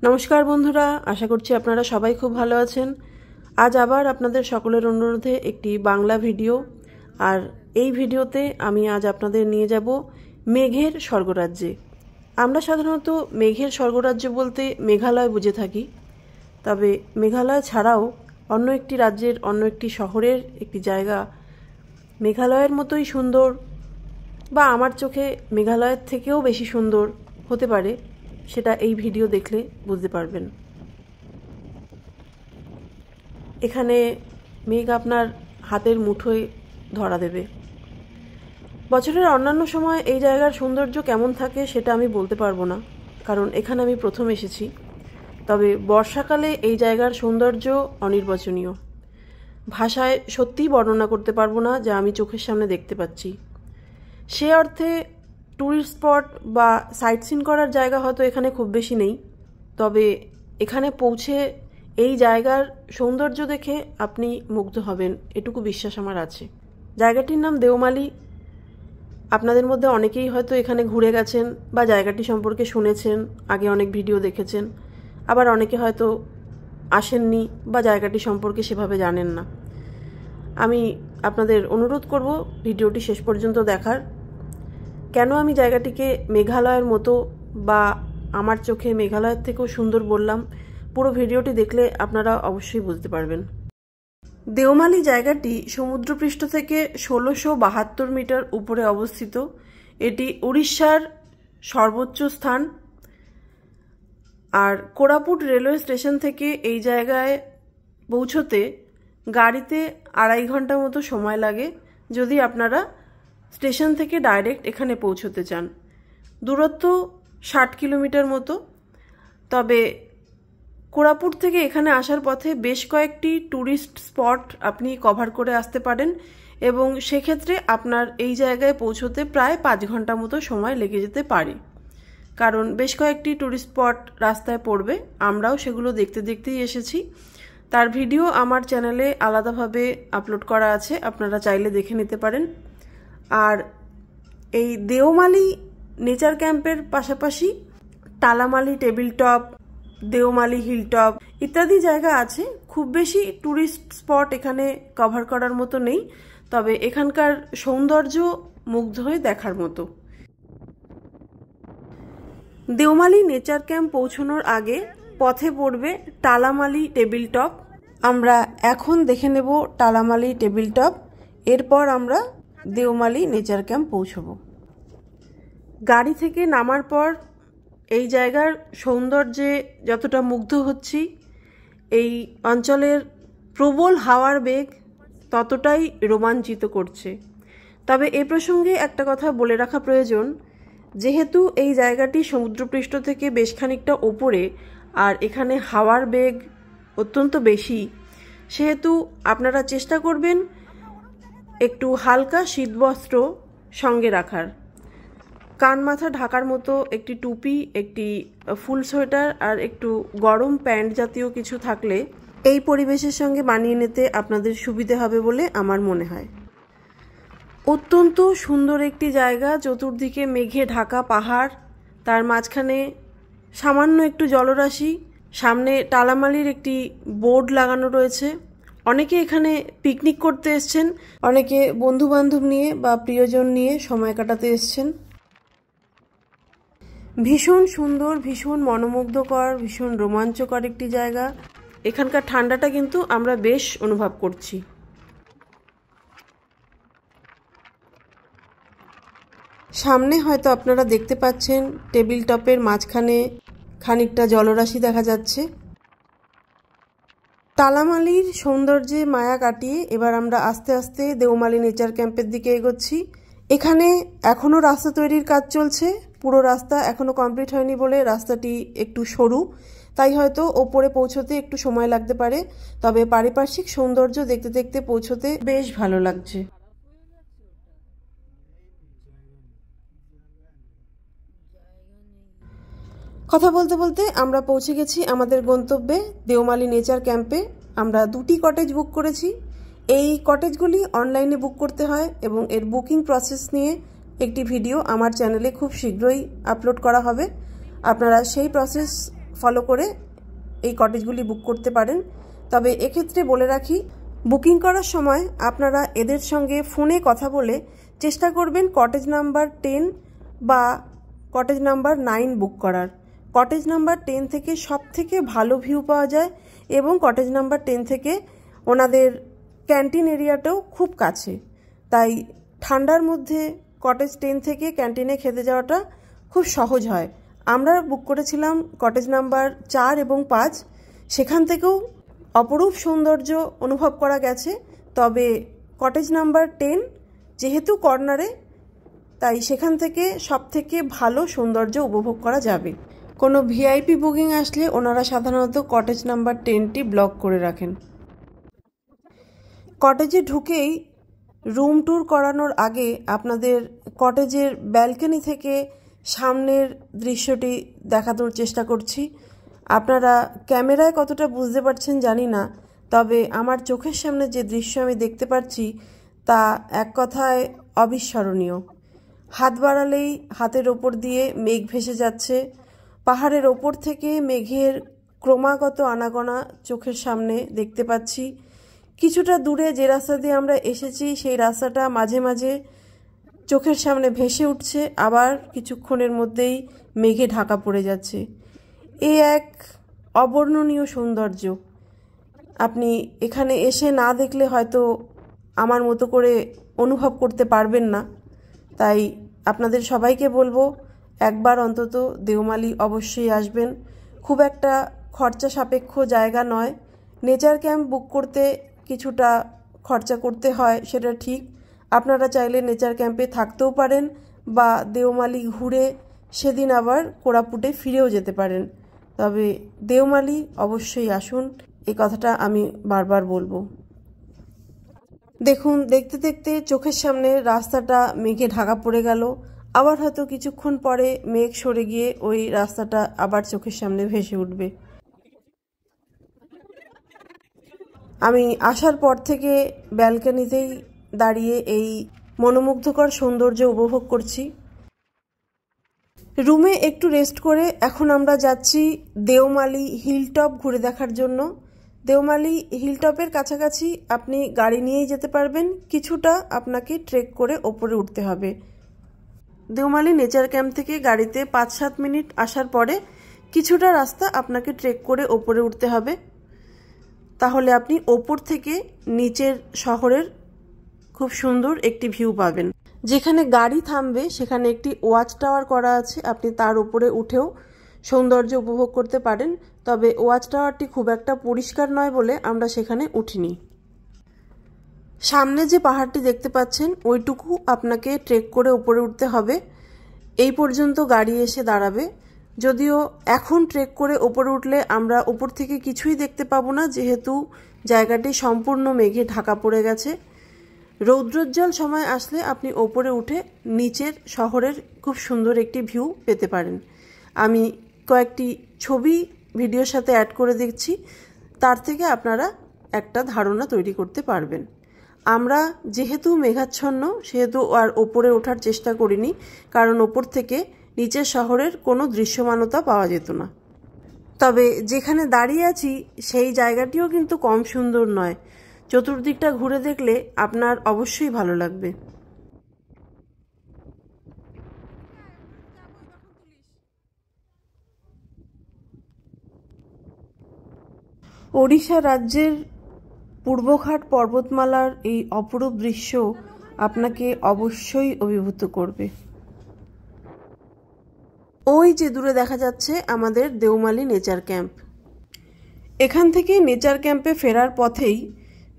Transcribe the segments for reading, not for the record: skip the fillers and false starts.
নমস্কার বন্ধুরা, আশা করছি আপনারা সবাই খুব ভালো আছেন। আজ আবার আপনাদের সকলের অনুরোধে একটি বাংলা ভিডিও, আর এই ভিডিওতে আমি আজ আপনাদের নিয়ে যাব মেঘের স্বর্গরাজ্যে। আমরা সাধারণত মেঘের স্বর্গরাজ্য বলতে মেঘালয় বুঝে থাকি, তবে মেঘালয় ছাড়াও অন্য একটি রাজ্যের অন্য একটি শহরের একটি জায়গা মেঘালয়ের মতোই সুন্দর, বা আমার চোখে মেঘালয়ের থেকেও বেশি সুন্দর হতে পারে, সেটা এই ভিডিও দেখলে বুঝতে পারবেন। এখানে মেঘ আপনার হাতের মুঠোয় ধরা দেবে। বছরের অন্যান্য সময় এই জায়গার সৌন্দর্য কেমন থাকে সেটা আমি বলতে পারবো না, কারণ এখানে আমি প্রথম এসেছি। তবে বর্ষাকালে এই জায়গার সৌন্দর্য অনির্বচনীয়। ভাষায় সত্যিই বর্ণনা করতে পারবো না যা আমি চোখের সামনে দেখতে পাচ্ছি। সে অর্থে ট্যুরিস্ট স্পট বা সাইট সিন করার জায়গা হয়তো এখানে খুব বেশি নেই, তবে এখানে পৌঁছে এই জায়গার সৌন্দর্য দেখে আপনি মুগ্ধ হবেন, এটুকু বিশ্বাস আমার আছে। জায়গাটির নাম দেওমালি। আপনাদের মধ্যে অনেকেই হয়তো এখানে ঘুরে গেছেন বা জায়গাটি সম্পর্কে শুনেছেন, আগে অনেক ভিডিও দেখেছেন, আবার অনেকে হয়তো আসেননি বা জায়গাটি সম্পর্কে সেভাবে জানেন না। আমি আপনাদের অনুরোধ করব ভিডিওটি শেষ পর্যন্ত দেখার। কেন আমি জায়গাটিকে মেঘালয়ের মতো বা আমার চোখে মেঘালয়ের থেকেও সুন্দর বললাম, পুরো ভিডিওটি দেখলে আপনারা অবশ্যই বুঝতে পারবেন। দেওমালি জায়গাটি সমুদ্রপৃষ্ঠ থেকে ১৬৭২ মিটার উপরে অবস্থিত। এটি উড়িষ্যার সর্বোচ্চ স্থান। আর কোরাপুট রেলওয়ে স্টেশন থেকে এই জায়গায় পৌঁছতে গাড়িতে ২.৫ ঘন্টা মতো সময় লাগে, যদি আপনারা স্টেশন থেকে ডাইরেক্ট এখানে পৌঁছতে চান। দূরত্ব ৬০ কিলোমিটার মতো। তবে কোরাপুট থেকে এখানে আসার পথে বেশ কয়েকটি ট্যুরিস্ট স্পট আপনি কভার করে আসতে পারেন, এবং সেক্ষেত্রে আপনার এই জায়গায় পৌঁছতে প্রায় ৫ ঘন্টা মতো সময় লেগে যেতে পারে, কারণ বেশ কয়েকটি ট্যুরিস্ট স্পট রাস্তায় পড়বে। আমরাও সেগুলো দেখতে দেখতেই এসেছি। তার ভিডিও আমার চ্যানেলে আলাদাভাবে আপলোড করা আছে, আপনারা চাইলে দেখে নিতে পারেন। আর এই দেওমালি নেচার ক্যাম্পের পাশাপাশি Talamali table top, Deomali hill top ইত্যাদি জায়গা আছে। খুব বেশি ট্যুরিস্ট স্পট এখানে কভার করার মতো নেই, তবে এখানকার সৌন্দর্য মুগ্ধ হয়ে দেখার মতো। দেওমালি নেচার ক্যাম্প পৌঁছানোর আগে পথে পড়বে টালামালি টেবিল টপ। আমরা এখন দেখে নেব টালামালি টেবিল টপ, এরপর আমরা দেওমালি নেচার ক্যাম্প পৌঁছব। গাড়ি থেকে নামার পর এই জায়গার সৌন্দর্যে যতটা মুগ্ধ হচ্ছি, এই অঞ্চলের প্রবল হাওয়ার বেগ ততটাই রোমাঞ্চিত করছে। তবে এ প্রসঙ্গে একটা কথা বলে রাখা প্রয়োজন, যেহেতু এই জায়গাটি সমুদ্রপৃষ্ঠ থেকে বেশ খানিকটা ওপরে আর এখানে হাওয়ার বেগ অত্যন্ত বেশি, সেহেতু আপনারা চেষ্টা করবেন একটু হালকা শীতবস্ত্র সঙ্গে রাখার। কান মাথা ঢাকার মতো একটি টুপি, একটি ফুল সোয়েটার আর একটু গরম প্যান্ট জাতীয় কিছু থাকলে এই পরিবেশের সঙ্গে মানিয়ে নিতে আপনাদের সুবিধে হবে বলে আমার মনে হয়। অত্যন্ত সুন্দর একটি জায়গা, চতুর্দিকে মেঘে ঢাকা পাহাড়, তার মাঝখানে সামান্য একটু জলরাশি, সামনে টালামালির একটি বোর্ড লাগানো রয়েছে। অনেকে এখানে পিকনিক করতে এসছেন, অনেকে বন্ধু বান্ধব নিয়ে বা প্রিয়জন নিয়ে সময় কাটাতে এসছেন। ভীষণ সুন্দর, ভীষণ মনোমুগ্ধকর, ভীষণ রোমাঞ্চকর একটি জায়গা। এখানকার ঠান্ডাটা কিন্তু আমরা বেশ অনুভব করছি। সামনে হয়তো আপনারা দেখতে পাচ্ছেন টেবিল টপের মাঝখানে খানিকটা জলরাশি দেখা যাচ্ছে। টালামালির সৌন্দর্যে মায়া কাটিয়ে এবার আমরা আস্তে আস্তে দেওমালি নেচার ক্যাম্পের দিকে এগোচ্ছি। এখানে এখনও রাস্তা তৈরির কাজ চলছে, পুরো রাস্তা এখনও কমপ্লিট হয়নি বলে রাস্তাটি একটু সরু, তাই হয়তো ওপরে পৌঁছতে একটু সময় লাগতে পারে। তবে পারিপার্শ্বিক সৌন্দর্য দেখতে দেখতে পৌঁছতে বেশ ভালো লাগছে। কথা বলতে বলতে আমরা পৌঁছে গেছি আমাদের গন্তব্যে দেওমালি নেচার ক্যাম্পে। আমরা 2টি কটেজ বুক করেছি। এই কটেজগুলি অনলাইনে বুক করতে হয়, এবং এর বুকিং প্রসেস নিয়ে একটি ভিডিও আমার চ্যানেলে খুব শীঘ্রই আপলোড করা হবে। আপনারা সেই প্রসেস ফলো করে এই কটেজগুলি বুক করতে পারেন। তবে এক্ষেত্রে বলে রাখি, বুকিং করার সময় আপনারা এদের সঙ্গে ফোনে কথা বলে চেষ্টা করবেন কটেজ নাম্বার 10 বা কটেজ নাম্বার 9 বুক করার। কটেজ নাম্বার 10 থেকে সব থেকে ভালো ভিউ পাওয়া যায় এবং কটেজ নাম্বার 10 থেকে ওনাদের ক্যান্টিন এরিয়াটাও খুব কাছে। তাই ঠান্ডার মধ্যে কটেজ 10 থেকে ক্যান্টিনে খেতে যাওয়াটা খুব সহজ হয়। আমরা বুক করেছিলাম কটেজ নাম্বার 4 এবং 5, সেখান থেকেও অপরূপ সৌন্দর্য অনুভব করা গেছে। তবে কটেজ নাম্বার 10 যেহেতু কর্নারে, তাই সেখান থেকে সব থেকে ভালো সৌন্দর্য উপভোগ করা যাবে। কোনো ভিআইপি বুকিং আসলে ওনারা সাধারণত কটেজ নাম্বার 10টি ব্লক করে রাখেন। কটেজে ঢুকেই রুম ট্যুর করানোর আগে আপনাদের কটেজের ব্যালকনি থেকে সামনের দৃশ্যটি দেখানোর চেষ্টা করছি। আপনারা ক্যামেরায় কতটা বুঝতে পারছেন জানি না, তবে আমার চোখের সামনে যে দৃশ্য আমি দেখতে পাচ্ছি তা এক কথায় অবিস্মরণীয়। হাত বাড়ালেই হাতের ওপর দিয়ে মেঘ ভেসে যাচ্ছে। পাহাড়ের ওপর থেকে মেঘের ক্রমাগত আনাগোনা চোখের সামনে দেখতে পাচ্ছি। কিছুটা দূরে যে রাস্তা দিয়ে আমরা এসেছি সেই রাস্তাটা মাঝে মাঝে চোখের সামনে ভেসে উঠছে, আবার কিছুক্ষণের মধ্যেই মেঘে ঢাকা পড়ে যাচ্ছে। এ এক অবর্ণনীয় সৌন্দর্য। আপনি এখানে এসে না দেখলে হয়তো আমার মতো করে অনুভব করতে পারবেন না। তাই আপনাদের সবাইকে বলবো একবার অন্তত দেওমালি অবশ্যই আসবেন। খুব একটা খরচা সাপেক্ষ জায়গা নয়। নেচার ক্যাম্প বুক করতে কিছুটা খরচা করতে হয়, সেটা ঠিক। আপনারা চাইলে নেচার ক্যাম্পে থাকতেও পারেন বা দেওমালি ঘুরে সেদিন আবার কোরাপুটে ফিরেও যেতে পারেন। তবে দেওমালি অবশ্যই আসুন, এই কথাটা আমি বারবার বলবো। দেখুন, দেখতে দেখতে চোখের সামনে রাস্তাটা মেঘে ঢাকা পড়ে গেল। আবার হয়তো কিছুক্ষণ পরে মেঘ সরে গিয়ে ওই রাস্তাটা আবার চোখের সামনে ভেসে উঠবে। আমি আসার পর থেকে ব্যালকনিতেই দাঁড়িয়ে এই মনোমুগ্ধকর সৌন্দর্য উপভোগ করছি। রুমে একটু রেস্ট করে এখন আমরা যাচ্ছি দেওমালি হিলটপ ঘুরে দেখার জন্য। দেওমালি হিলটপের কাছাকাছি আপনি গাড়ি নিয়েই যেতে পারবেন, কিছুটা আপনাকে ট্রেক করে ওপরে উঠতে হবে। দেওমালি নেচার ক্যাম্প থেকে গাড়িতে 5-7 মিনিট আসার পরে কিছুটা রাস্তা আপনাকে ট্রেক করে ওপরে উঠতে হবে। তাহলে আপনি ওপর থেকে নিচের শহরের খুব সুন্দর একটি ভিউ পাবেন। যেখানে গাড়ি থামবে সেখানে একটি ওয়াচ টাওয়ার করা আছে, আপনি তার উপরে উঠেও সৌন্দর্য উপভোগ করতে পারেন। তবে ওয়াচ টাওয়ারটি খুব একটা পরিষ্কার নয় বলে আমরা সেখানে উঠিনি। সামনে যে পাহাড়টি দেখতে পাচ্ছেন ওইটুকু আপনাকে ট্রেক করে উপরে উঠতে হবে। এই পর্যন্ত গাড়ি এসে দাঁড়াবে। যদিও এখন ট্রেক করে ওপরে উঠলে আমরা উপর থেকে কিছুই দেখতে পাবো না, যেহেতু জায়গাটি সম্পূর্ণ মেঘে ঢাকা পড়ে গেছে। রৌদ্রোজ্জ্বল সময় আসলে আপনি ওপরে উঠে নিচের শহরের খুব সুন্দর একটি ভিউ পেতে পারেন। আমি কয়েকটি ছবি ভিডিওর সাথে অ্যাড করে দিচ্ছি, তার থেকে আপনারা একটা ধারণা তৈরি করতে পারবেন। আমরা যেহেতু মেঘাচ্ছন্ন সেহেতু আর ওপরে ওঠার চেষ্টা করিনি, কারণ ওপর থেকে নিচের শহরের কোনো দৃশ্যমানতা পাওয়া যেত না। তবে যেখানে দাঁড়িয়ে আছি সেই জায়গাটিও কিন্তু কম সুন্দর নয়। চতুর্দিকটা ঘুরে দেখলে আপনার অবশ্যই ভালো লাগবে। ওড়িশা রাজ্যের পূর্বঘাট পর্বতমালার এই অপরূপ দৃশ্য আপনাকে অবশ্যই অভিভূত করবে। ওই যে দূরে দেখা যাচ্ছে আমাদের দেওমালি নেচার ক্যাম্প। এখান থেকে নেচার ক্যাম্পে ফেরার পথেই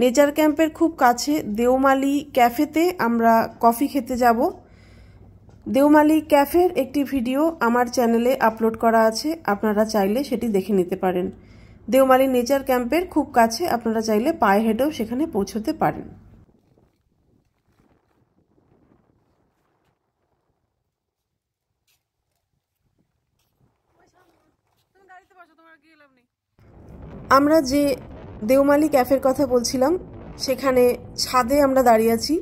নেচার ক্যাম্পের খুব কাছে দেওমালি ক্যাফেতে আমরা কফি খেতে যাব। দেওমালি ক্যাফের একটি ভিডিও আমার চ্যানেলে আপলোড করা আছে, আপনারা চাইলে সেটি দেখে নিতে পারেন। দেওমালি নেচার ক্যাম্পের খুব কাছে, আপনারা চাইলে পায়ে হেঁটেও সেখানে পৌঁছতে পারেন। আমরা যে দেওমালি ক্যাফের কথা বলছিলাম সেখানে ছাদে আমরা দাঁড়িয়ে আছি।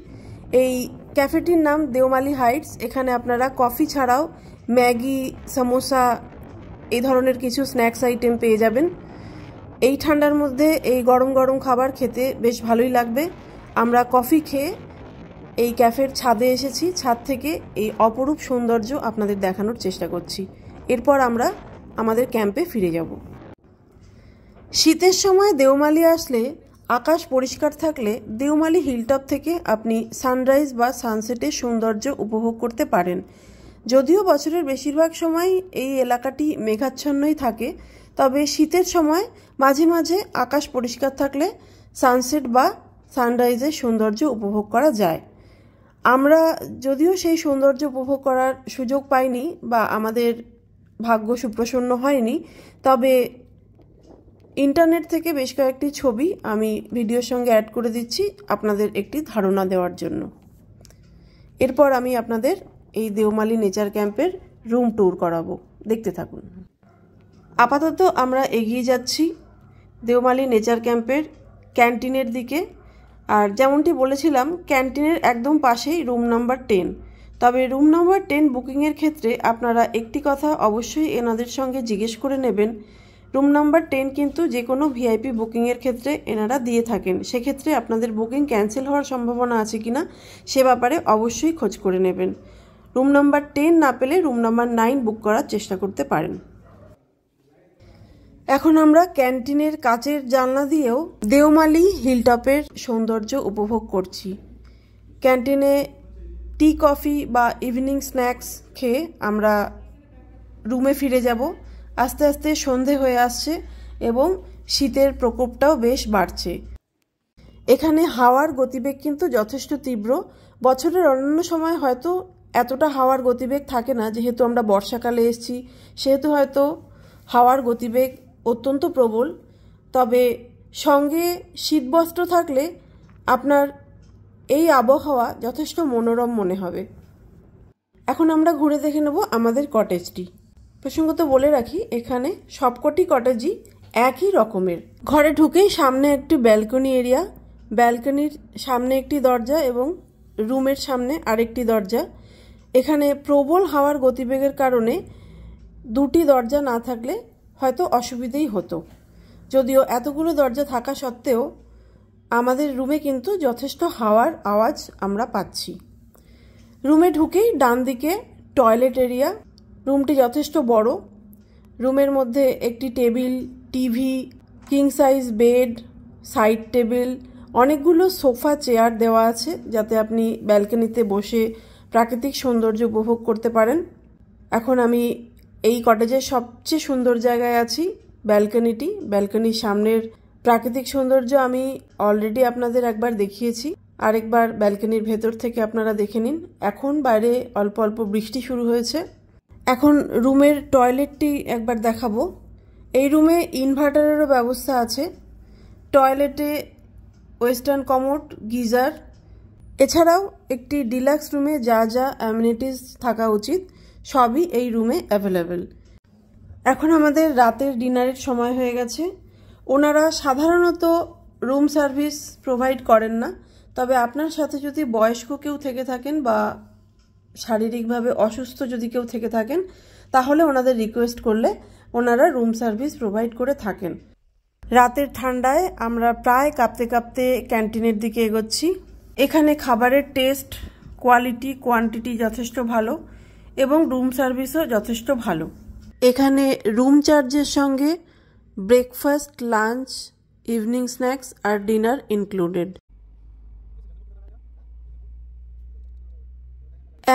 এই ক্যাফেটির নাম দেওমালি হাইটস। এখানে আপনারা কফি ছাড়াও ম্যাগি, সমোসা এই ধরনের কিছু স্ন্যাক্স আইটেম পেয়ে যাবেন। এই ঠান্ডার মধ্যে এই গরম গরম খাবার খেতে বেশ ভালোই লাগবে। আমরা কফি খেয়ে এই ক্যাফের ছাদে এসেছি, ছাদ থেকে এই অপরূপ সৌন্দর্য আপনাদের দেখানোর চেষ্টা করছি। এরপর আমরা আমাদের ক্যাম্পে ফিরে যাব। শীতের সময় দেওমালি আসলে আকাশ পরিষ্কার থাকলে দেওমালি হিলটপ থেকে আপনি সানরাইজ বা সানসেটের সৌন্দর্য উপভোগ করতে পারেন। যদিও বছরের বেশিরভাগ সময় এই এলাকাটি মেঘাচ্ছন্নই থাকে, তবে শীতের সময় মাঝে মাঝে আকাশ পরিষ্কার থাকলে সানসেট বা সানরাইজের সৌন্দর্য উপভোগ করা যায়। আমরা যদিও সেই সৌন্দর্য উপভোগ করার সুযোগ পাইনি বা আমাদের ভাগ্য সুপ্রসন্ন হয়নি, তবে ইন্টারনেট থেকে বেশ কয়েকটি ছবি আমি ভিডিওর সঙ্গে অ্যাড করে দিচ্ছি আপনাদের একটি ধারণা দেওয়ার জন্য। এরপর আমি আপনাদের এই দেওমালি নেচার ক্যাম্পের রুম ট্যুর করাবো, দেখতে থাকুন। আপাতত আমরা এগিয়ে যাচ্ছি দেওমালি নেচার ক্যাম্পের ক্যান্টিনের দিকে। আর যেমনটি বলেছিলাম, ক্যান্টিনের একদম পাশেই রুম নাম্বার 10। তবে রুম নাম্বার 10 বুকিংয়ের ক্ষেত্রে আপনারা একটি কথা অবশ্যই এনাদের সঙ্গে জিজ্ঞেস করে নেবেন। রুম নাম্বার 10 কিন্তু যে কোনো ভিআইপি বুকিংয়ের ক্ষেত্রে এনারা দিয়ে থাকেন। সেক্ষেত্রে আপনাদের বুকিং ক্যান্সেল হওয়ার সম্ভাবনা আছে কিনা সে ব্যাপারে অবশ্যই খোঁজ করে নেবেন। রুম নাম্বার 10 না পেলে রুম নাম্বার 9 বুক করার চেষ্টা করতে পারেন। এখন আমরা ক্যান্টিনের কাচের জানলা দিয়েও দেওমালি হিলটপের সৌন্দর্য উপভোগ করছি। ক্যান্টিনে টি কফি বা ইভিনিং স্ন্যাক্স খেয়ে আমরা রুমে ফিরে যাব। আস্তে আস্তে সন্ধে হয়ে আসছে এবং শীতের প্রকোপটাও বেশ বাড়ছে। এখানে হাওয়ার গতিবেগ কিন্তু যথেষ্ট তীব্র। বছরের অন্যান্য সময় হয়তো এতটা হাওয়ার গতিবেগ থাকে না, যেহেতু আমরা বর্ষাকালে এসেছি সেহেতু হয়তো হাওয়ার গতিবেগ অত্যন্ত প্রবল। তবে সঙ্গে শীতবস্ত্র থাকলে আপনার এই আবহাওয়া যথেষ্ট মনোরম মনে হবে। এখন আমরা ঘুরে দেখে নেব আমাদের কটেজটি। প্রসঙ্গত বলে রাখি, এখানে সবকটি কটেজই একই রকমের। ঘরে ঢুকেই সামনে একটি ব্যালকনি এরিয়া, ব্যালকনির সামনে একটি দরজা এবং রুমের সামনে আরেকটি দরজা। এখানে প্রবল হাওয়ার গতিবেগের কারণে দুটি দরজা না থাকলে হয়তো অসুবিধেই হতো। যদিও এতগুলো দরজা থাকা সত্ত্বেও আমাদের রুমে কিন্তু যথেষ্ট হাওয়ার আওয়াজ আমরা পাচ্ছি। রুমে ঢুকেই ডান দিকে টয়লেট এরিয়া। রুমটি যথেষ্ট বড়। রুমের মধ্যে একটি table, TV, king size bed, side table, অনেকগুলো সোফা চেয়ার দেওয়া আছে যাতে আপনি ব্যালকনিতে বসে প্রাকৃতিক সৌন্দর্য উপভোগ করতে পারেন। এখন আমি এই কটেজের সবচেয়ে সুন্দর জায়গায় আছি, ব্যালকনিটি। ব্যালকনির সামনের প্রাকৃতিক সৌন্দর্য আমি অলরেডি আপনাদের একবার দেখিয়েছি, আরেকবার ব্যালকনির ভেতর থেকে আপনারা দেখে নিন। এখন বাইরে অল্প অল্প বৃষ্টি শুরু হয়েছে। এখন রুমের টয়লেটটি একবার দেখাবো। এই রুমে ইনভার্টারেরও ব্যবস্থা আছে। টয়লেটে ওয়েস্টার্ন কমোড, গিজার, এছাড়াও একটি ডিলাক্স রুমে যা যা অ্যামিনিটিস থাকা উচিত সবই এই রুমে অ্যাভেলেবেল। এখন আমাদের রাতের ডিনারের সময় হয়ে গেছে। ওনারা সাধারণত রুম সার্ভিস প্রোভাইড করেন না, তবে আপনার সাথে যদি বয়স্ক কেউ থেকে থাকেন বা শারীরিকভাবে অসুস্থ যদি কেউ থেকে থাকেন তাহলে ওনাদের রিকোয়েস্ট করলে ওনারা রুম সার্ভিস প্রোভাইড করে থাকেন। রাতের ঠান্ডায় আমরা প্রায় কাঁপতে কাঁপতে ক্যান্টিনের দিকে এগোচ্ছি। এখানে খাবারের টেস্ট, কোয়ালিটি, কোয়ান্টিটি যথেষ্ট ভালো এবং রুম সার্ভিসও যথেষ্ট ভালো। এখানে রুম চার্জের সঙ্গে ব্রেকফাস্ট, লাঞ্চ, ইভিনিং স্ন্যাক্স আর ডিনার ইনক্লুডেড।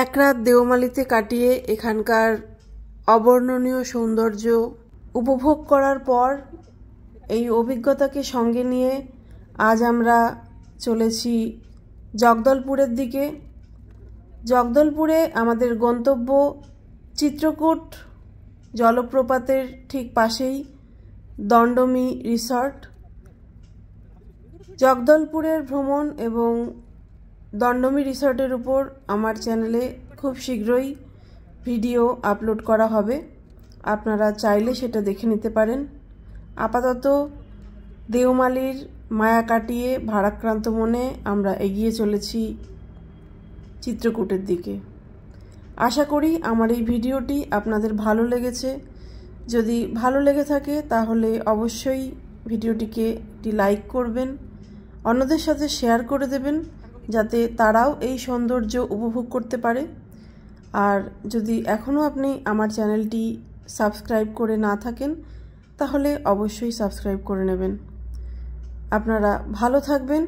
এক রাত দেওমালিতে কাটিয়ে এখানকার অবর্ণনীয় সৌন্দর্য উপভোগ করার পর এই অভিজ্ঞতাকে সঙ্গে নিয়ে আজ আমরা চলেছি জগদলপুরের দিকে। জগদলপুরে আমাদের গন্তব্য চিত্রকূট জলপ্রপাতের ঠিক পাশেই দণ্ডমী রিসর্ট। জগদলপুরের ভ্রমণ এবং দণ্ডমী রিসর্টের উপর আমার চ্যানেলে খুব শীঘ্রই ভিডিও আপলোড করা হবে, আপনারা চাইলে সেটা দেখে নিতে পারেন। আপাতত দেওমালির মায়া কাটিয়ে ভারাক্রান্ত মনে আমরা এগিয়ে চলেছি চিত্রকূটের দিকে। আশা করি আমার এই ভিডিওটি আপনাদের ভালো লেগেছে। যদি ভালো লেগে থাকে তাহলে অবশ্যই ভিডিওটিকে একটি লাইক করবেন, অন্যদের সাথে শেয়ার করে দেবেন যাতে তারাও এই সৌন্দর্য উপভোগ করতে পারে। আর যদি এখনও আপনি আমার চ্যানেলটি সাবস্ক্রাইব করে না থাকেন তাহলে অবশ্যই সাবস্ক্রাইব করে নেবেন। আপনারা ভালো থাকবেন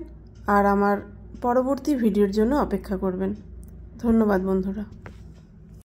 আর আমার পরবর্তী ভিডিওর জন্য অপেক্ষা করবেন। ধন্যবাদ বন্ধুরা।